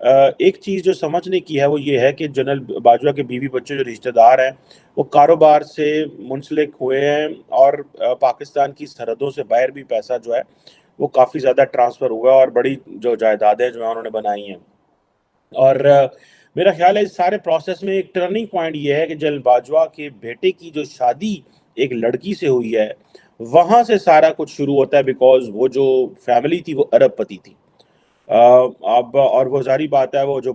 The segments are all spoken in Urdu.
ایک چیز جو سمجھنے کی ہے وہ یہ ہے کہ جنرل باجوہ کے بیوی بچے جو رشتہ دار ہیں وہ کاروبار سے منسلک ہوئے ہیں، اور پاکستان کی سرحدوں سے باہر بھی پیسہ جو ہے وہ کافی زیادہ ٹرانسفر ہوا ہے، اور بڑی جو جائیدادیں جو ہیں انہوں نے بنائی ہیں. اور میرا خیال ہے اس سارے پروسیس میں ایک ٹرننگ پوائنٹ یہ ہے کہ جنرل باجوہ کے بیٹے کی جو شادی ایک لڑکی سے ہوئی ہے، وہاں سے سارا کچھ شروع ہوتا ہے، بیکاز وہ جو فیملی تھی وہ ارب پتی تھی. اب اور وہ ظاہری بات ہے، وہ جو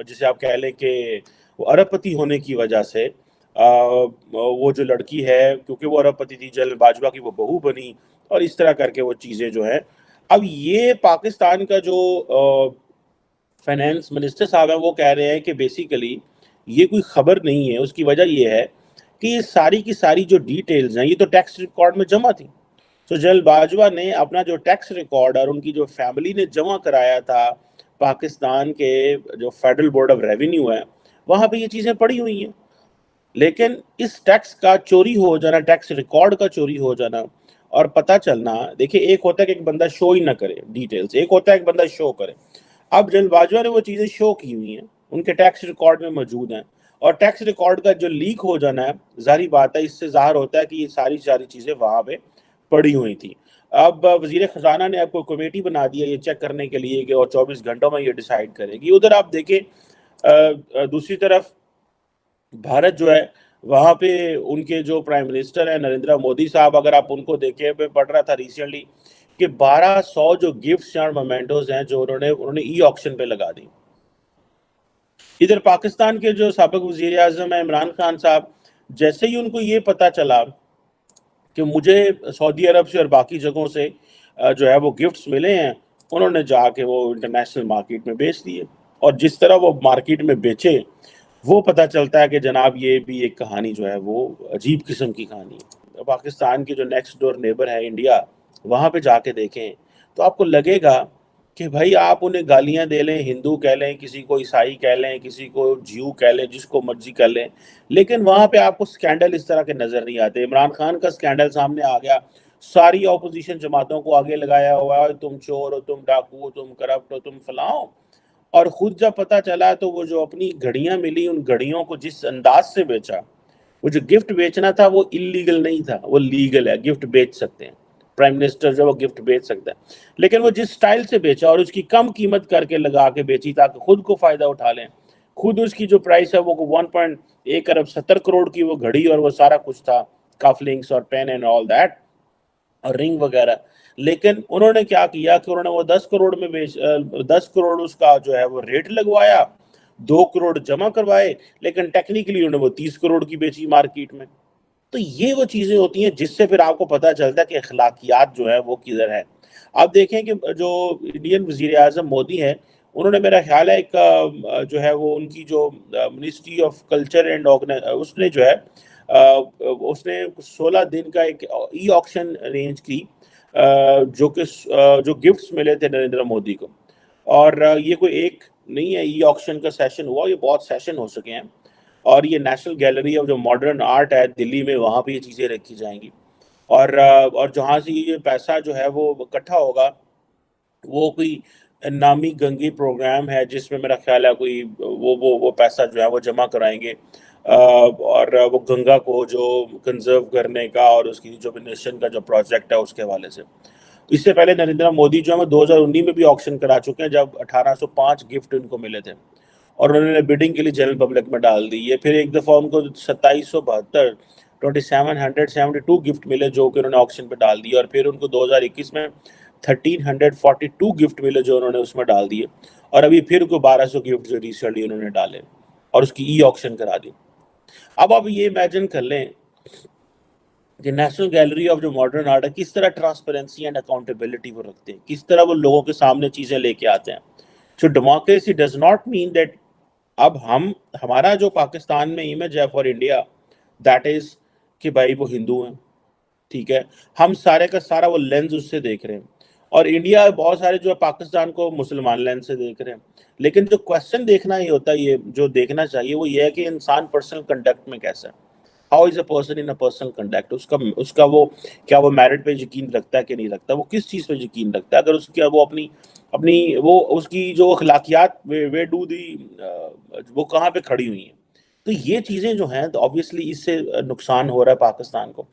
جسے آپ کہہ لیں کہ وہ ارب پتی ہونے کی وجہ سے وہ جو لڑکی ہے، کیونکہ وہ ارب پتی تھی، جنرل باجوہ کی وہ بہو بنی، اور اس طرح کر کے وہ چیزیں جو ہیں. اب یہ پاکستان کا جو فائنینس منسٹر صاحب ہیں وہ کہہ رہے ہیں کہ بیسیکلی یہ کوئی خبر نہیں ہے. اس کی وجہ یہ ہے کہ یہ ساری کی ساری جو ڈیٹیلز ہیں یہ تو ٹیکس ریکارڈ میں جمع تھی. تو جنرل باجوہ نے اپنا جو ٹیکس ریکارڈ اور ان کی جو فیملی نے جمع کرایا تھا پاکستان کے جو فیڈرل بورڈ آف ریونیو ہے، وہاں پہ یہ چیزیں پڑی ہوئی ہیں. لیکن اس ٹیکس کا چوری ہو جانا، ٹیکس ریکارڈ کا چوری ہو جانا اور پتہ چلنا، دیکھیں ایک ہوتا ہے کہ ایک بندہ شو ہی نہ کرے ڈیٹیلز، ایک ہوتا ہے ایک بندہ شو کرے. اب جنرل باجوہ نے وہ چیزیں شو کی ہوئی ہیں، ان کے ٹیکس ریکارڈ میں موجود ہیں، اور ٹیکس ریکارڈ کا جو لیک ہو جانا ہے، ظاہری بات ہے اس سے ظاہر ہوتا ہے کہ یہ ساری چیزیں وہاں پہ پڑی ہوئی تھی. اب وزیر خزانہ نے اب کوئی کمیٹی بنا دی ہے یہ چیک کرنے کے لیے کہ اور 24 گھنٹوں میں یہ ڈیسائیڈ کرے گی. ادھر آپ دیکھیں دوسری طرف بھارت جو ہے وہاں پہ ان کے جو پرائم منسٹر ہیں نریندر مودی صاحب، اگر آپ ان کو دیکھیں، میں پڑھ رہا تھا ریسنٹلی کہ 1200 جو گفٹس اور مومنٹوز ہیں جو انہوں نے ای آکشن پہ لگا دی. ادھر پاکستان کے جو سابق وزیر اعظم ہیں عمران خان صاحب، جیسے ہی ان کو یہ پتا چلا کہ مجھے سعودی عرب سے اور باقی جگہوں سے جو ہے وہ گفٹس ملے ہیں، انہوں نے جا کے وہ انٹرنیشنل مارکیٹ میں بیچ دیے. اور جس طرح وہ مارکیٹ میں بیچے، وہ پتہ چلتا ہے کہ جناب یہ بھی ایک کہانی جو ہے وہ عجیب قسم کی کہانی ہے. پاکستان کی جو نیکسٹ ڈور نیبر ہے انڈیا، وہاں پہ جا کے دیکھیں تو آپ کو لگے گا کہ بھائی آپ انہیں گالیاں دے لیں، ہندو کہہ لیں، کسی کو عیسائی کہہ لیں، کسی کو جیو کہہ لیں، جس کو مرضی کر لیں، لیکن وہاں پہ آپ کو سکینڈل اس طرح کے نظر نہیں آتے. عمران خان کا سکینڈل سامنے آ گیا، ساری اپوزیشن جماعتوں کو آگے لگایا ہوا ہے، تم چور ہو، تم ڈاکو ہو، تم کرپٹ ہو، تم فلاں ہو. اور خود جب پتہ چلا تو وہ جو اپنی گھڑیاں ملی، ان گھڑیوں کو جس انداز سے بیچا، وہ جو گفٹ بیچنا تھا وہ اللیگل نہیں تھا، وہ لیگل ہے. گفٹ بیچ سکتے ہیں، پرائم منسٹر جو وہ گفٹ بیچ سکتا ہے، لیکن وہ جس سٹائل سے بیچا اور اس کی کم قیمت کر کے لگا کے بیچی تاکہ خود کو فائدہ اٹھا لیں. خود اس کی جو پرائس ہے وہ 1.1 ارب 70 کروڑ کی وہ گھڑی اور وہ سارا کچھ تھا، کف لنکس اور پین اینڈ آل دیٹ اور رنگ وغیرہ. لیکن انہوں نے کیا کیا کہ انہوں نے وہ 10 کروڑ میں 10 کروڑ اس کا جو ہے وہ ریٹ لگوایا، 2 کروڑ جمع کروائے، لیکن ٹیکنیکلی انہوں نے وہ 30 کروڑ کی بیچی مارکیٹ میں. تو یہ وہ چیزیں ہوتی ہیں جس سے پھر آپ کو پتہ چلتا ہے کہ اخلاقیات جو ہے وہ کدھر ہے. آپ دیکھیں کہ جو انڈین وزیر اعظم مودی ہیں، انہوں نے میرا خیال ہے ایک جو ہے وہ ان کی جو منسٹری آف کلچر اینڈ اس نے جو ہے اس نے 16 دن کا ایک ای آکشن ارینج کی جو گفٹس ملے تھے نریندر مودی کو. اور یہ کوئی ایک نہیں ہے ای آکشن کا سیشن ہوا، یہ بہت سیشن ہو سکے ہیں. اور یہ نیشنل گیلری آف جو ماڈرن آرٹ ہے دلی میں، وہاں پہ یہ چیزیں رکھی جائیں گی. اور جہاں سے یہ پیسہ جو ہے وہ اکٹھا ہوگا، وہ کوئی نامی گنگی پروگرام ہے جس میں میرا خیال ہے کوئی وہ پیسہ جو ہے وہ جمع کرائیں گے، اور وہ گنگا کو جو کنزرو کرنے کا اور اس کی جو نیشن کا جو پروجیکٹ ہے اس کے حوالے سے. اس سے پہلے نریندر مودی جو ہے 2019 میں بھی آکشن کرا چکے ہیں جب 1805 گفٹ ان کو ملے تھے، اور انہوں نے بیڈنگ کے لیے جنرل پبلک میں ڈال دی. یہ پھر ایک دفعہ ان کو 2772 گفٹ ملے جو کہ انہوں نے آکشن پہ ڈال دی، اور پھر ان کو 2021 میں 1342 گفٹ ملے جو انہوں نے اس میں ڈال دیے، اور ابھی پھر کو 1200 گفٹ جو ریسنٹلی انہوں نے ڈالے اور اس کی ای آکشن کرا دی. اب آپ یہ امیجن کر لیں کہ نیشنل گیلری آف جو ماڈرن آرٹ ہے کس طرح ٹرانسپیرنسی اینڈ اکاؤنٹیبلٹی وہ رکھتے ہیں، کس طرح وہ لوگوں کے سامنے چیزیں لے کے آتے ہیں. So democracy does not mean that اب ہمارا جو پاکستان میں امیج ہے فار انڈیا دیٹ از کہ بھائی وہ ہندو ہیں، ٹھیک ہے، ہم سارے کا سارا وہ لینز اس سے دیکھ رہے ہیں، اور انڈیا بہت سارے جو پاکستان کو مسلمان لینز سے دیکھ رہے ہیں. لیکن جو کوشچن دیکھنا ہی ہوتا ہے، یہ جو دیکھنا چاہیے وہ یہ ہے کہ انسان پرسنل کنڈکٹ میں کیسا ہے. How is a person in a personal conduct, اس کا وہ کیا وہ میرٹ پہ یقین رکھتا ہے کہ نہیں رکھتا، وہ کس چیز پہ یقین رکھتا ہے. اگر اس کا وہ اپنی اپنی وہ اس کی جو اخلاقیات وے ڈو دی وہ کہاں پہ کھڑی ہوئی ہیں. تو یہ چیزیں جو ہیں تو آبویسلی اس سے نقصان ہو رہا ہے پاکستان کو.